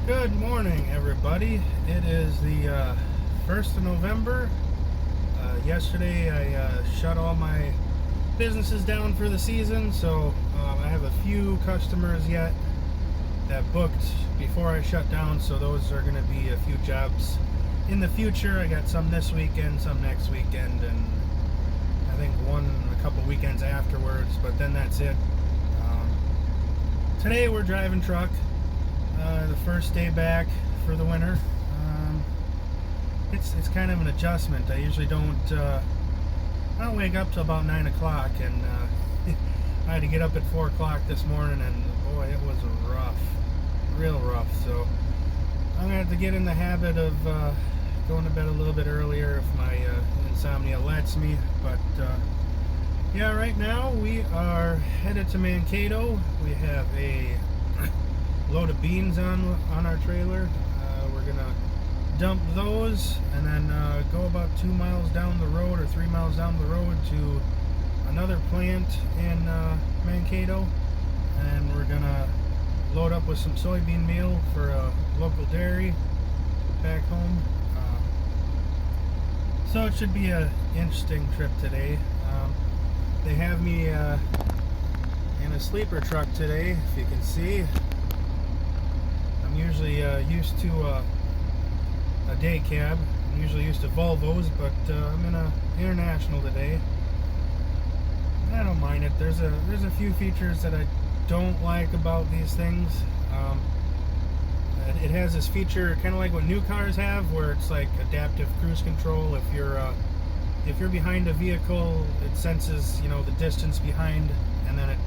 Good morning, everybody. It is the 1st of November. Yesterday, I shut all my businesses down for the season, so I have a few customers yet that booked before I shut down, so those are going to be a few jobs in the future. I got some this weekend, some next weekend, and I think one a couple weekends afterwards, but then that's it. Today we're driving truck. The first day back for the winter. It's kind of an adjustment. I usually don't wake up till about 9 o'clock, and I had to get up at 4 o'clock this morning, and boy, it was rough, real rough. So I'm gonna have to get in the habit of going to bed a little bit earlier if my insomnia lets me. But yeah, right now we are headed to Mankato. We have a load of beans on our trailer. We're gonna dump those and then go about 2 miles down the road or 3 miles down the road to another plant in Mankato, and we're gonna load up with some soybean meal for a local dairy back home. So it should be an interesting trip today. They have me in a sleeper truck today, if you can see. I'm usually used to a day cab. I'm usually used to Volvos, but I'm in a International today. I don't mind it. There's a few features that I don't like about these things. It has this feature kind of like what new cars have, where it's like adaptive cruise control. If you're behind a vehicle, it senses the distance behind, and then it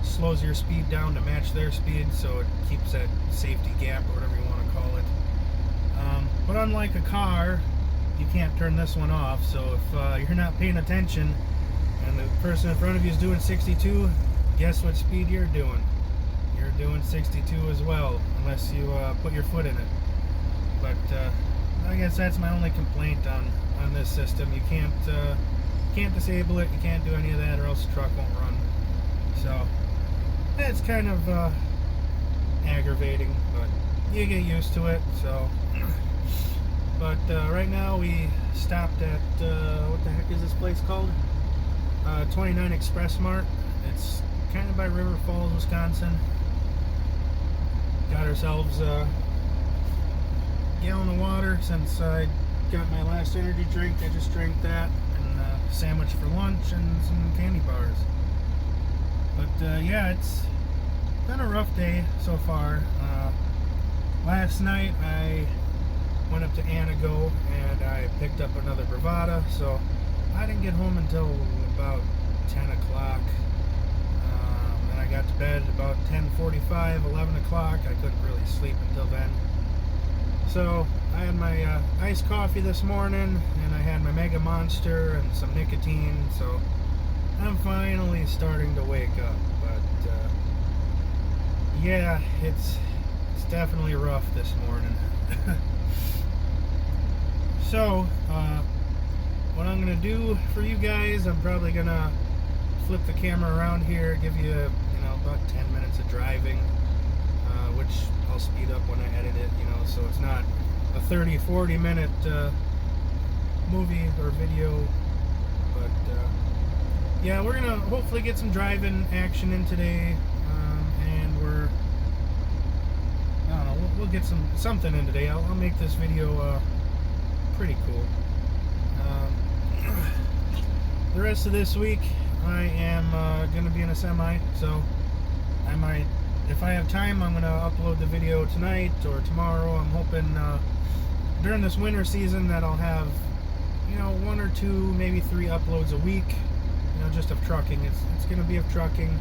slows your speed down to match their speed, so it keeps that safety gap or whatever you want to call it. But unlike a car, you can't turn this one off. So if you're not paying attention and the person in front of you is doing 62, guess what speed you're doing? You're doing 62 as well, unless you put your foot in it. But I guess that's my only complaint on this system. You can't disable it, you can't do any of that, or else the truck won't run. So it's kind of aggravating, but you get used to it. So, but right now we stopped at what the heck is this place called? 29 Express Mart. It's kind of by River Falls, Wisconsin. Got ourselves a gallon of water since I got my last energy drink. I just drank that, and a sandwich for lunch and some candy bars. But yeah, it's been a rough day so far. Last night I went up to Anago and I picked up another Bravada, so I didn't get home until about 10 o'clock. And I got to bed about 10:45, 11 o'clock. I couldn't really sleep until then. So I had my iced coffee this morning, and I had my Mega Monster and some nicotine, so I'm finally starting to wake up. But yeah, it's definitely rough this morning. So what I'm gonna do for you guys, I'm probably gonna flip the camera around here, give you about 10 minutes of driving, which I'll speed up when I edit it, so it's not a 30-40 minute movie or video. But yeah, we're gonna hopefully get some driving action in today, and I don't know, we'll get something in today. I'll make this video pretty cool. The rest of this week I am gonna be in a semi, so I might, if I have time, I'm gonna upload the video tonight or tomorrow. I'm hoping during this winter season that I'll have 1 or 2, maybe 3 uploads a week, just of trucking. It's gonna be of trucking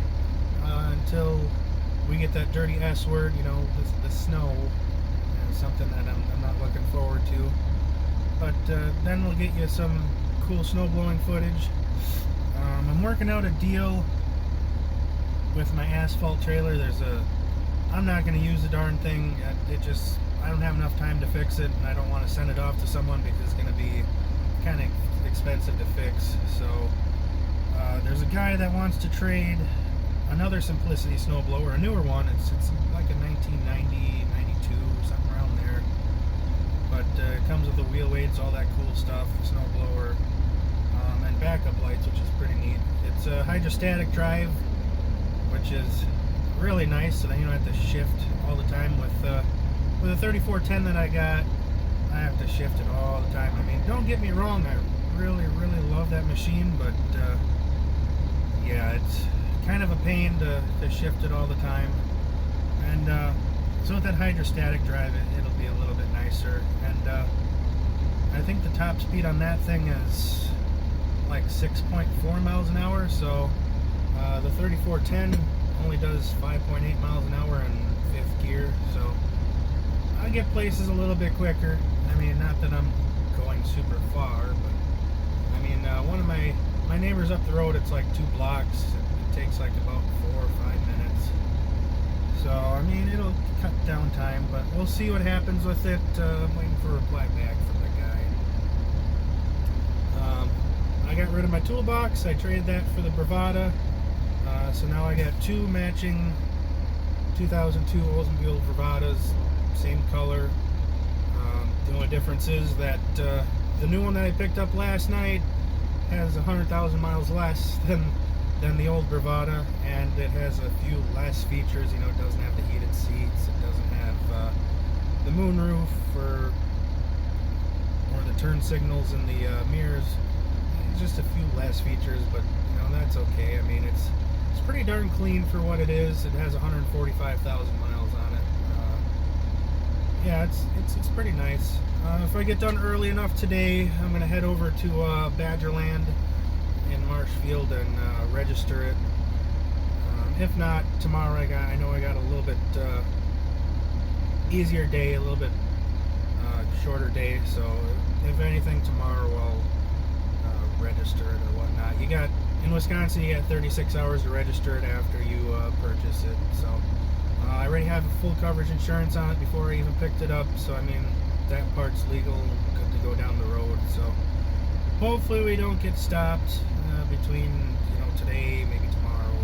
until we get that dirty S word, the snow. Something that I'm not looking forward to. But then we'll get you some cool snow blowing footage. I'm working out a deal with my asphalt trailer. I'm not going to use the darn thing. I don't have enough time to fix it, and I don't want to send it off to someone because it's going to be kind of expensive to fix. So there's a guy that wants to trade another Simplicity snowblower, a newer one. It's like a 1990, 92 something around there. But it comes with the wheel weights, all that cool stuff, snow blower, and backup lights, which is pretty neat. It's a hydrostatic drive, which is really nice, so then you don't have to shift all the time. With the 3410 that I got, I have to shift it all the time. I mean, don't get me wrong, I really love that machine, but yeah, it's kind of a pain to shift it all the time. And so with that hydrostatic drive, it'll be a little bit nicer. And I think the top speed on that thing is like 6.4 miles an hour, so the 3410 only does 5.8 miles an hour in 5th gear, so I get places a little bit quicker. I mean, not that I'm going super far, but I mean, one of my neighbors up the road, it's like 2 blocks. It takes like about 4 or 5 minutes. So, I mean, it'll cut down time, but we'll see what happens with it. I'm waiting for a reply back from the guy. I got rid of my toolbox. I traded that for the Bravada. So now I got 2 matching 2002 Oldsmobile Bravadas, same color. The only difference is that the new one that I picked up last night has 100,000 miles less than the old Bravada, and it has a few less features. You know, it doesn't have the heated seats, it doesn't have the moonroof or the turn signals in the mirrors. It's just a few less features, but you know, that's okay. I mean, it's pretty darn clean for what it is. It has 145,000 miles on it. Yeah, it's pretty nice. If I get done early enough today, I'm gonna head over to Badgerland in Marshfield and register it. If not, tomorrow I know I got a little bit easier day, a little bit shorter day. So if anything, tomorrow I'll register it or whatnot. In Wisconsin, you got 36 hours to register it after you purchase it. So I already have a full coverage insurance on it before I even picked it up. So I mean, that part's legal, good to go down the road. So hopefully we don't get stopped between today, maybe tomorrow,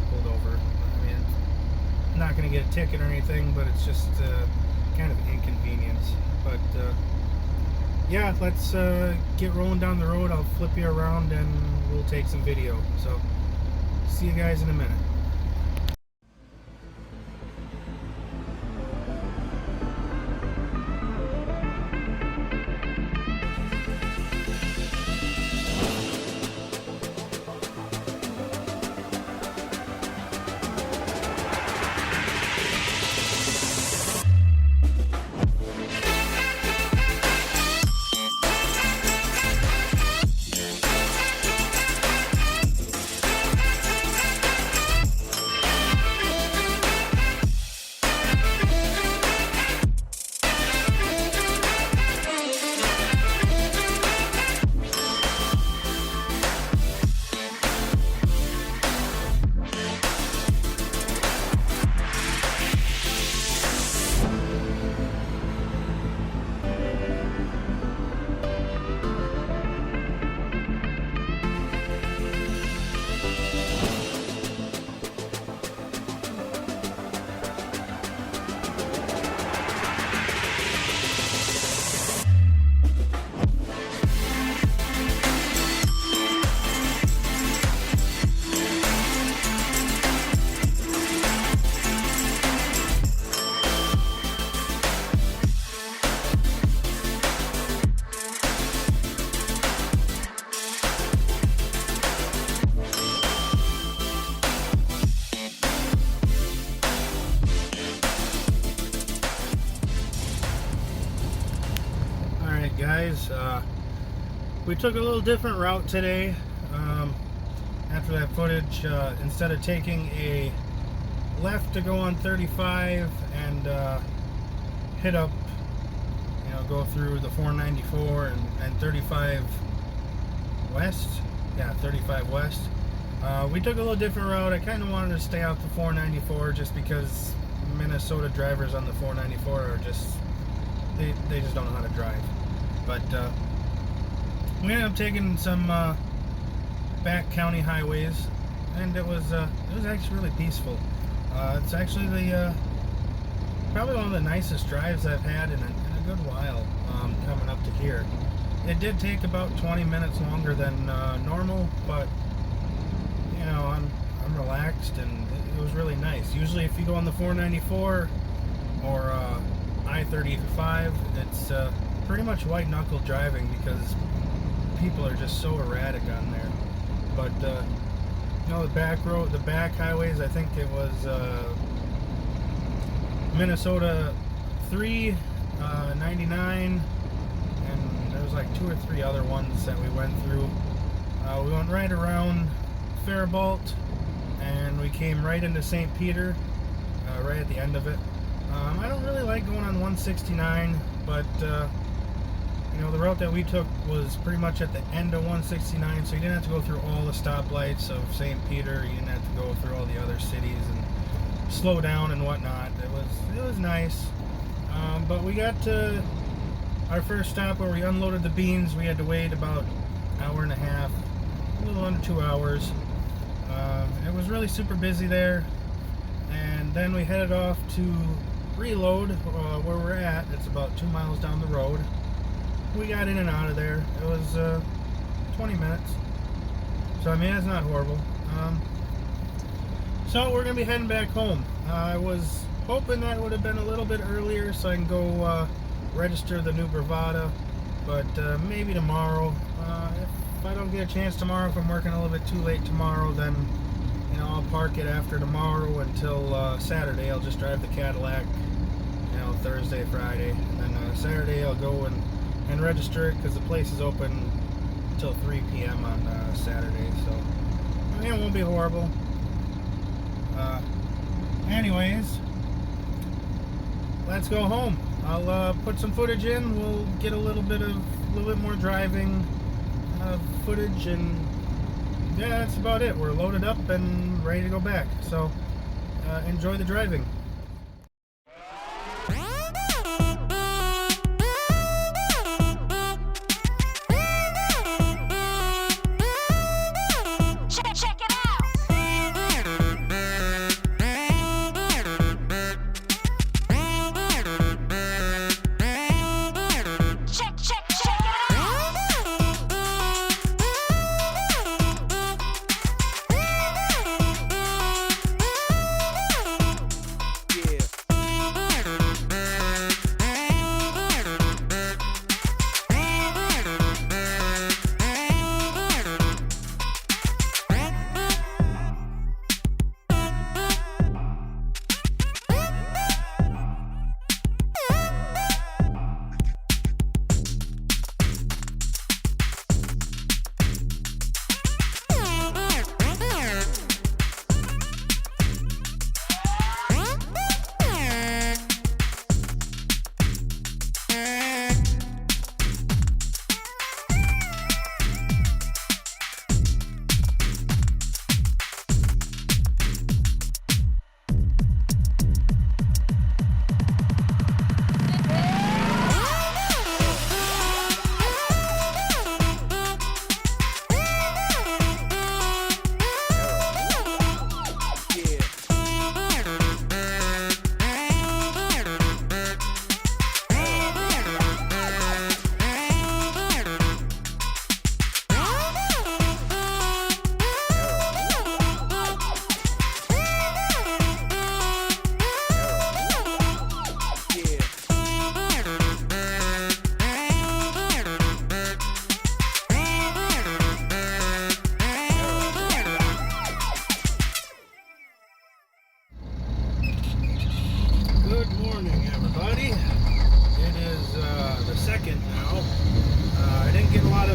pulled over. I mean, I'm not going to get a ticket or anything, but it's just kind of inconvenience. But yeah, let's get rolling down the road. I'll flip you around and we'll take some video. So see you guys in a minute. Guys, we took a little different route today. After that footage, instead of taking a left to go on 35 and hit up, go through the 494 and 35 west, 35 west, we took a little different route. I kind of wanted to stay out the 494 just because Minnesota drivers on the 494 are just, they just don't know how to drive. But we ended up taking some back county highways, and it was actually really peaceful. It's actually probably one of the nicest drives I've had in a good while, coming up to here. It did take about 20 minutes longer than normal, but you know, I'm relaxed, and it was really nice. Usually if you go on the 494 or I-35, it's pretty much white knuckle driving because people are just so erratic on there. But you know, the back highways, I think it was Minnesota 3, 99, and there was like 2 or 3 other ones that we went through. We went right around Faribault, and we came right into St. Peter, right at the end of it. I don't really like going on 169, but you know, the route that we took was pretty much at the end of 169, so you didn't have to go through all the stoplights of St. Peter. You didn't have to go through all the other cities and slow down and whatnot. It was nice. But we got to our first stop where we unloaded the beans. We had to wait about an hour and a half, a little under 2 hours. It was really super busy there, and then we headed off to reload where we're at. It's about 2 miles down the road. We got in and out of there. It was 20 minutes, so I mean, it's not horrible. So we're gonna be heading back home. I was hoping that would have been a little bit earlier so I can go register the new Bravada, but maybe tomorrow. If I don't get a chance tomorrow, if I'm working a little bit too late tomorrow, then you know, I'll park it after tomorrow until Saturday. I'll just drive the Cadillac, you know, Thursday, Friday, and then Saturday I'll go and register it, because the place is open until 3 p.m. on Saturday, so I mean, it won't be horrible. Anyways, let's go home. I'll put some footage in. We'll get a little bit more driving footage, and yeah, that's about it. We're loaded up and ready to go back. So enjoy the driving.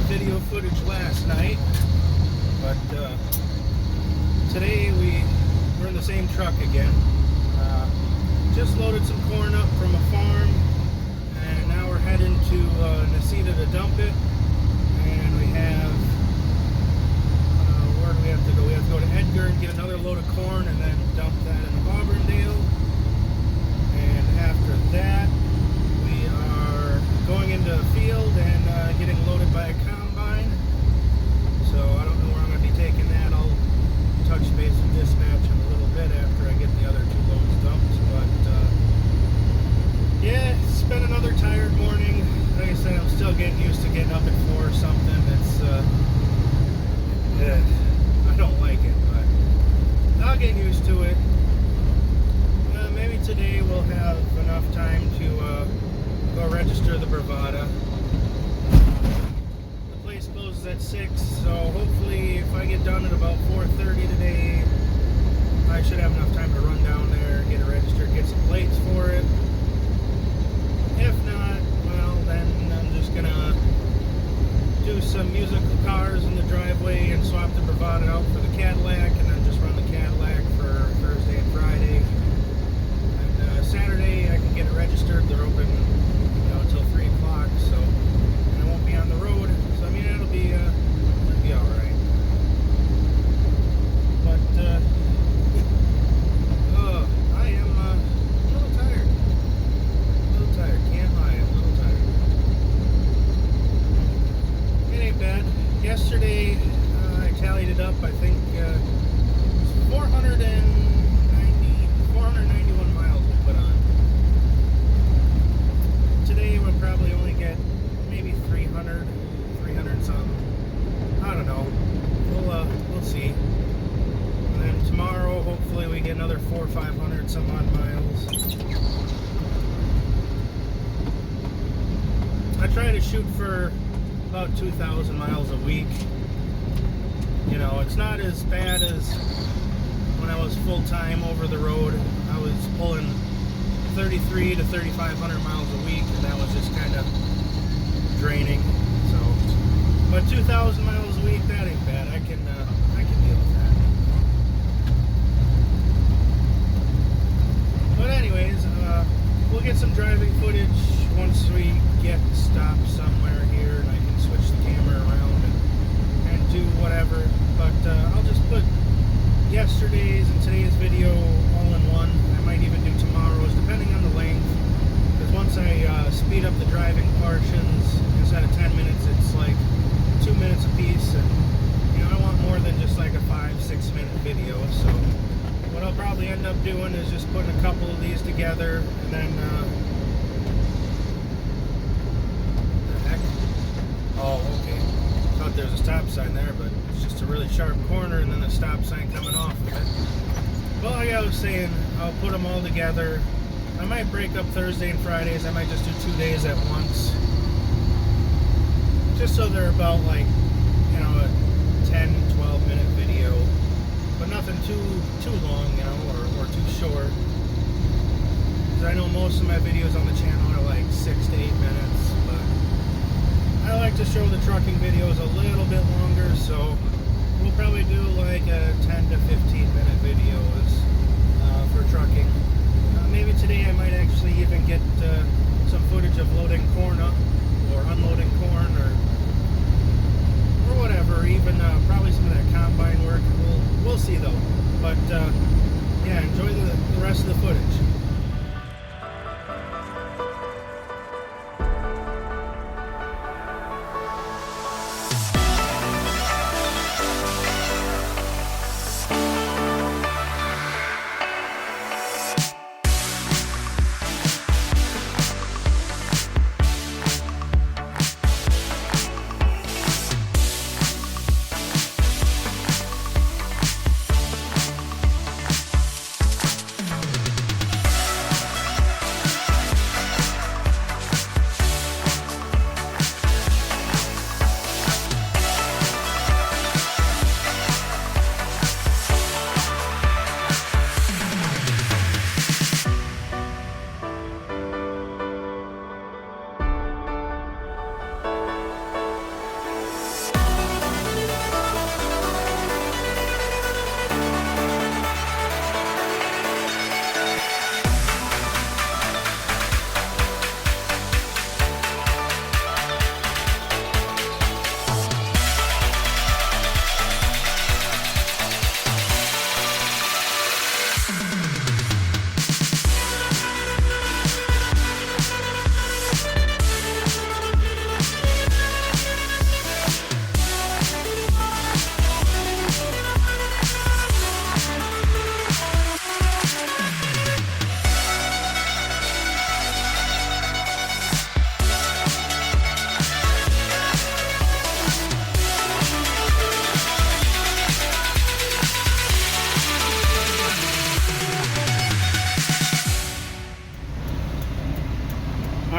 Video footage last night, but today we're in the same truck again. Just loaded some corn up from a farm, and now we're heading to Necedah to dump it. And we have where do we have to go? We have to go to Edgar and get another load of corn, and then dump that in Auburndale. And after that, we are going into a field and getting loaded by a combine. So I don't know where I'm going to be taking that. I'll touch base with dispatch in a little bit after I get the other 2 loads dumped. But will have enough time to go register the Bravada. The place closes at 6, so hopefully if I get done at about 4:30 today, I should have enough time to run down there, get it registered, get some plates for it. If not, well, then I'm just gonna do some musical cars in the driveway and swap the Bravada out for the Cadillac, and then just run the Cadillac for Thursday and Friday. And Saturday I can get it registered. They're open, until 3 o'clock, so and I won't be on the road. So I mean, it'll be all right. But I am a little tired. Can't lie, I'm a little tired. It ain't bad. Yesterday, I tallied it up. I think it's 491 miles we put on. Today we'll probably only get maybe 300 something. I don't know. We'll see. And then tomorrow, hopefully, we get another 400 or 500 some odd miles. I try to shoot for about 2,000 miles a week. It's not as bad as when I was full-time over the road. I was pulling 3,300 to 3,500 miles a week, and that was just kind of draining. So, but 2,000 miles a week, that ain't bad. I can deal with that. But anyways, we'll get some driving footage once we get stopped somewhere here, and I can switch the camera around and do whatever. But I'll just put yesterday's and today's video all in one. I might even do tomorrow's, depending on the length. Because once I speed up the driving portions, instead of 10 minutes, it's like 2 minutes a piece. And I want more than just like a 5-6 minute video. So what I'll probably end up doing is just putting a couple of these together, and then oh, okay. Thought there was a stop sign there, but it's just a really sharp corner and then a stop sign coming off of it. Well, like I was saying, I'll put them all together. I might break up Thursday and Fridays. I might just do 2 days at once. Just so they're about like, a 10, 12 minute video. But nothing too long, or too short. Because I know most of my videos on the channel are like 6 to 8 minutes, but I like to show the trucking videos a little bit longer, so we'll probably do like a 10 to 15 minute videos for trucking. Maybe today I might actually even get some footage of loading corn up, or unloading corn, or whatever, even probably some of that combine work. We'll see though. But yeah, enjoy the rest of the footage.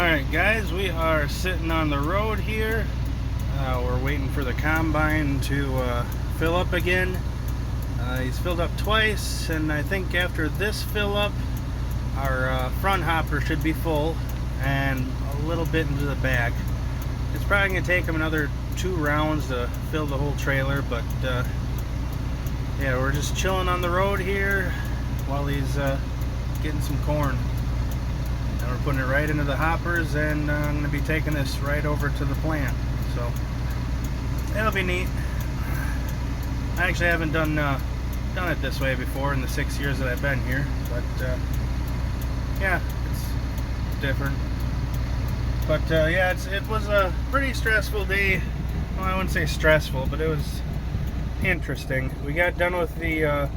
Alright guys, we are sitting on the road here. We're waiting for the combine to fill up again. He's filled up twice, and I think after this fill up, our front hopper should be full and a little bit into the back. It's probably going to take him another 2 rounds to fill the whole trailer, but yeah, we're just chilling on the road here while he's getting some corn. And we're putting it right into the hoppers, and I'm going to be taking this right over to the plant. So that'll be neat. I actually haven't done it this way before in the 6 years that I've been here, but yeah, it's different. But yeah, it was a pretty stressful day. Well, I wouldn't say stressful, but it was interesting. We got done with the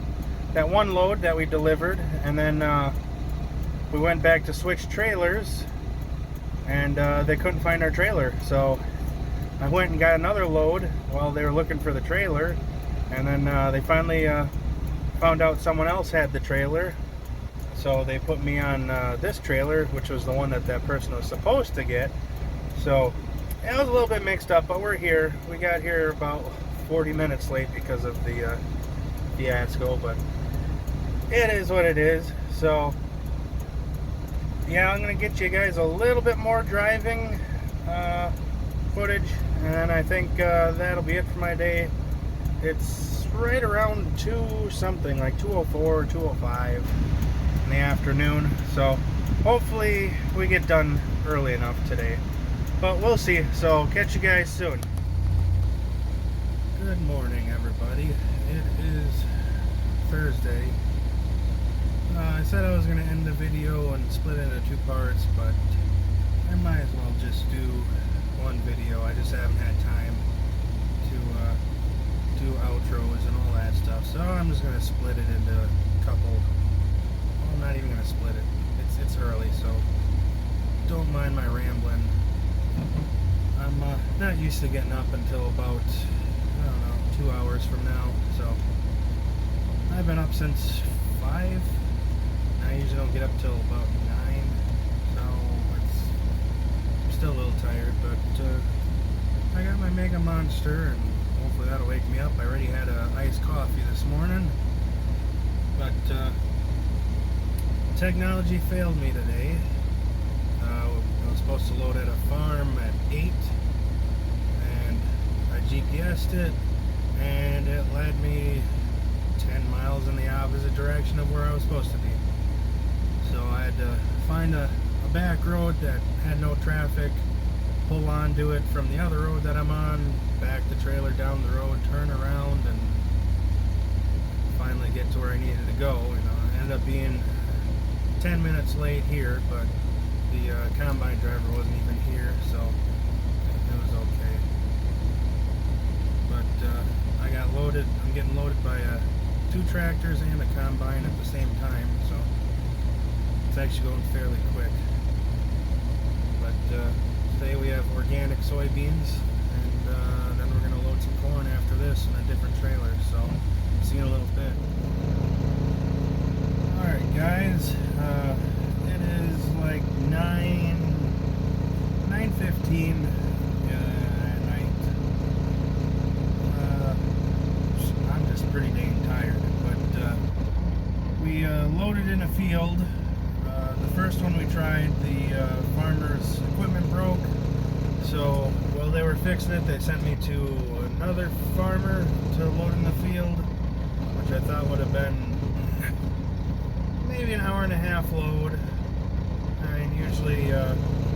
that one load that we delivered, and then we went back to switch trailers, and they couldn't find our trailer. So I went and got another load while they were looking for the trailer, and then they finally found out someone else had the trailer. So they put me on this trailer, which was the one that person was supposed to get. So it was a little bit mixed up, but we're here. We got here about 40 minutes late because of the fiasco, but it is what it is. So yeah, I'm gonna get you guys a little bit more driving footage, and I think that'll be it for my day. It's right around 2 something, like 2:04 or 2:05 in the afternoon, so hopefully we get done early enough today, but we'll see. So catch you guys soon. Good morning, everybody. It is Thursday. I said I was going to end the video and split it into 2 parts, but I might as well just do one video. I just haven't had time to do outros and all that stuff, so I'm just going to split it into a couple. Well, I'm not even going to split it. It's early, so don't mind my rambling. I'm not used to getting up until about, I don't know, 2 hours from now, so I've been up since 5. I usually don't get up till about 9, so I'm still a little tired, but I got my Mega Monster, and hopefully that'll wake me up. I already had a iced coffee this morning, but technology failed me today. I was supposed to load at a farm at 8, and I GPS'd it, and it led me 10 miles in the opposite direction of where I was supposed to be. So I had to find a back road that had no traffic, pull onto it from the other road that I'm on, back the trailer down the road, turn around, and finally get to where I needed to go. You know, I ended up being 10 minutes late here, but the combine driver wasn't even here, so it was okay. But I got loaded. I'm getting loaded by 2 tractors and a combine at the same time, so it's actually going fairly quick. But today we have organic soybeans, and then we're going to load some corn after this in a different trailer, so see you in a little bit. Alright guys, it is like 9:15 at night. I'm just pretty dang tired, but we loaded in a field. The first one we tried, the farmer's equipment broke, so while they were fixing it, they sent me to another farmer to load in the field, which I thought would have been maybe an hour and a half load. I mean, usually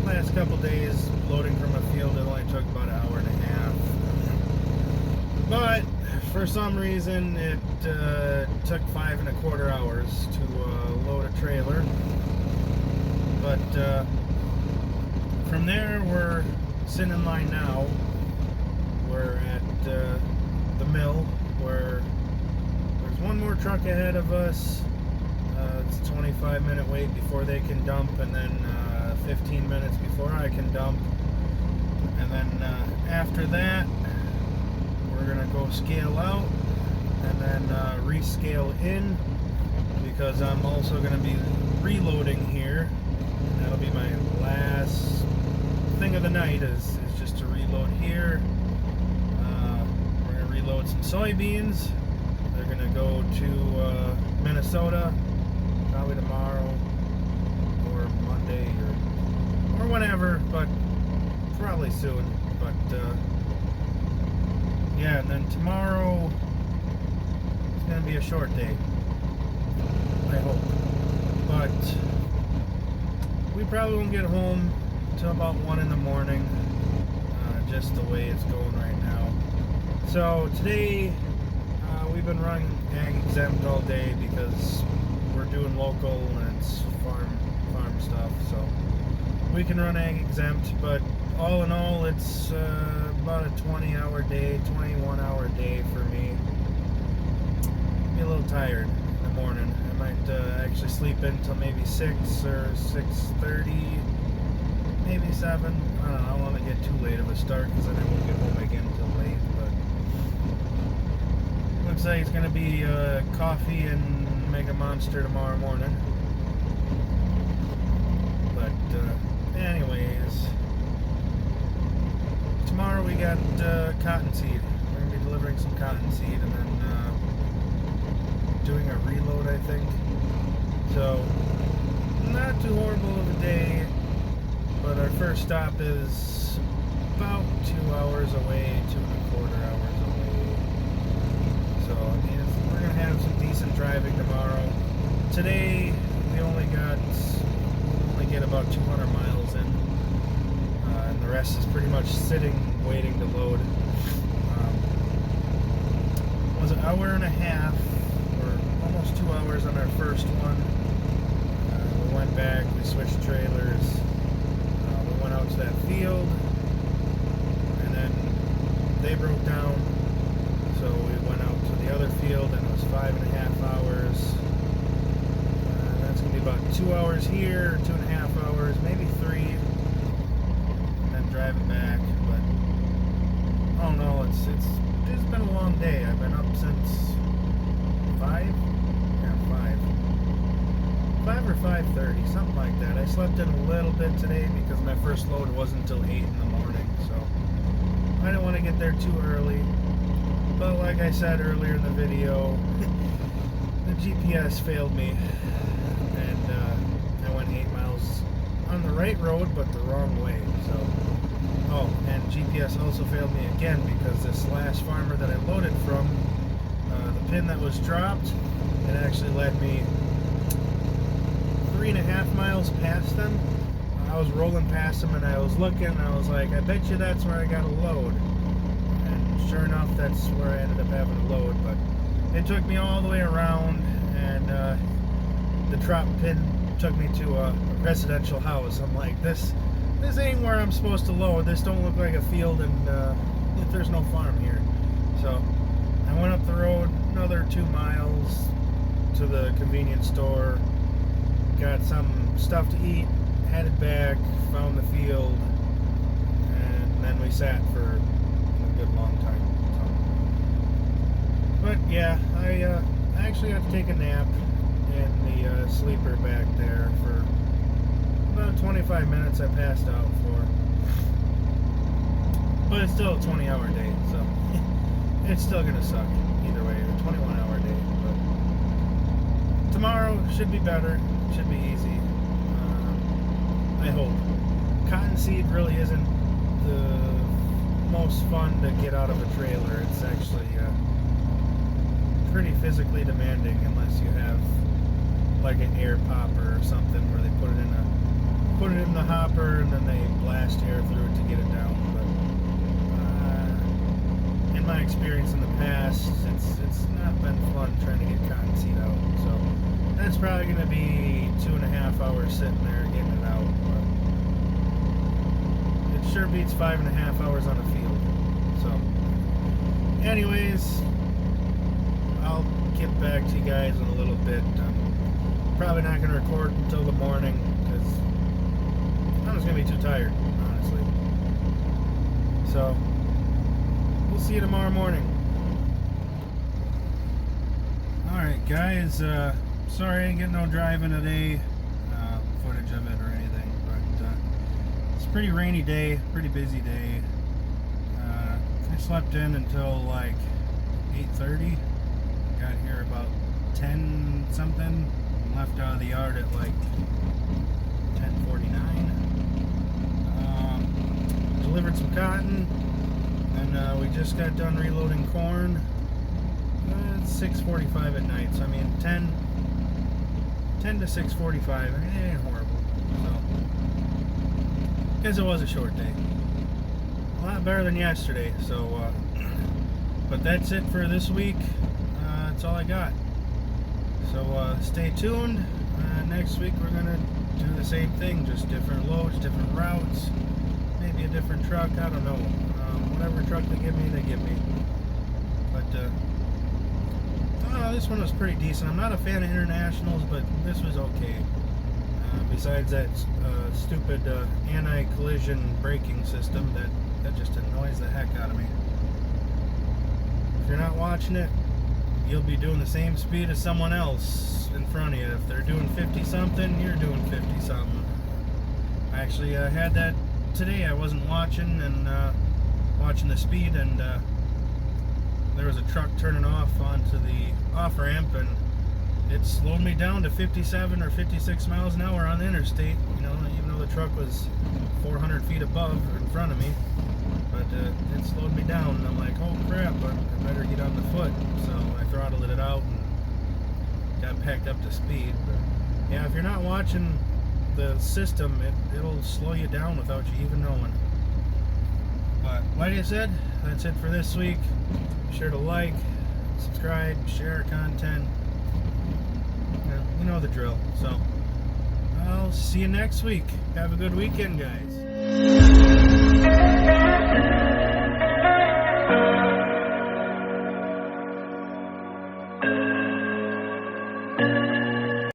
last couple days loading from a field, it only took about an hour and a half, but for some reason it took 5¼ hours to load a trailer. But from there, we're sitting in line now. We're at the mill, where there's one more truck ahead of us. It's a 25-minute wait before they can dump, and then 15 minutes before I can dump. And then after that, we're gonna go scale out and then rescale in, because I'm also gonna be reloading here. That'll be my last night is just to reload here. We're going to reload some soybeans. They're going to go to Minnesota probably tomorrow or Monday or whenever, but probably soon. But yeah, and then tomorrow it's going to be a short day, I hope. But we probably won't get home till about 1 in the morning, just the way it's going right now. So today we've been running ag exempt all day because we're doing local and it's farm stuff, so we can run ag exempt. But all in all, it's about a 20-hour day, 21-hour day for me. Be a little tired in the morning. I might actually sleep until maybe 6 or 6:30, maybe 7. I don't know. I don't want to get too late of a start because then I won't get home again until late. But looks like it's going to be coffee and Mega Monster tomorrow morning. But anyways, tomorrow we got cottonseed. We're going to be delivering some cottonseed and then doing a reload, I think. So not too horrible of a day, but our first stop is about 2 hours away, 2.25 hours away. So I mean, we're gonna have some decent driving tomorrow. Today we only get about 200 miles in, and the rest is pretty much sitting, waiting to load. Was an hour and a half, or almost 2 hours on our first one. We went back, we switched trailers. We went out to that field, and then they broke down, so we went out to the other field, and it was 5.5 hours. That's going to be about 2 hours here, 2.5 hours, maybe 3, and then driving back. But I don't know, it's been a long day. I've been up since 5? Yeah, 5 or 5:30, something like that. I slept in a little bit today because my first load wasn't until 8 in the morning, so I didn't want to get there too early. But like I said earlier in the video, the GPS failed me, and I went 8 miles on the right road but the wrong way. So, oh, and GPS also failed me again because this last farmer that I loaded from, the pin that was dropped, it actually led me 3.5 miles past them. I was rolling past them and I was looking and I was like, I bet you that's where I got a load. And sure enough, that's where I ended up having a load. But it took me all the way around, and the drop pin took me to a residential house. I'm like, this ain't where I'm supposed to load. This don't look like a field, and there's no farm here. So I went up the road another 2 miles to the convenience store, got some stuff to eat, headed back, found the field, and then we sat for a good long time. But yeah, I actually got to take a nap in the sleeper back there for about 25 minutes. I passed out for, but it's still a 20-hour day, so it's still gonna suck either way. A 21-hour day, but tomorrow should be better. Should be easy. I hope. Cottonseed really isn't the most fun to get out of a trailer. It's actually pretty physically demanding unless you have like an air popper or something where they put it in the hopper and then they blast air through it to get it down. But in my experience in the past, it's not been fun trying to get cottonseed out. So that's probably going to be 2.5 hours sitting there getting it out. But it sure beats 5.5 hours on a field. So anyways, I'll get back to you guys in a little bit. I'm probably not going to record until the morning because I'm just going to be too tired, honestly. So we'll see you tomorrow morning. Alright guys, sorry I didn't get no driving today, footage of it or anything, but it's pretty rainy day, pretty busy day. I slept in until like 8:30. Got here about 10 something. Left out of the yard at like 10:49. Delivered some cotton, and we just got done reloading corn. It's 6:45 at night, so I mean 10 to 6:45. It ain't horrible. So, guess it was a short day. A lot better than yesterday. So, but that's it for this week. That's all I got. So stay tuned. Next week we're gonna do the same thing, just different loads, different routes, maybe a different truck. I don't know. Whatever truck they give me, they give me. But this one was pretty decent. I'm not a fan of internationals, but this was okay. Besides that stupid anti-collision braking system that just annoys the heck out of me. If you're not watching it, you'll be doing the same speed as someone else in front of you. If they're doing 50 something, you're doing 50 something. I actually had that today. I wasn't watching and watching the speed, and there was a truck turning off onto the off ramp, and it slowed me down to 57 or 56 miles an hour on the interstate. You know, even though the truck was 400 feet above in front of me, but it slowed me down, and I'm like, oh crap, I better get on the foot. So I throttled it out and got back up to speed. But yeah, if you're not watching the system, it'll slow you down without you even knowing. But like I said, that's it for this week. Be sure to like, subscribe, share content. You know the drill. So I'll see you next week. Have a good weekend, guys.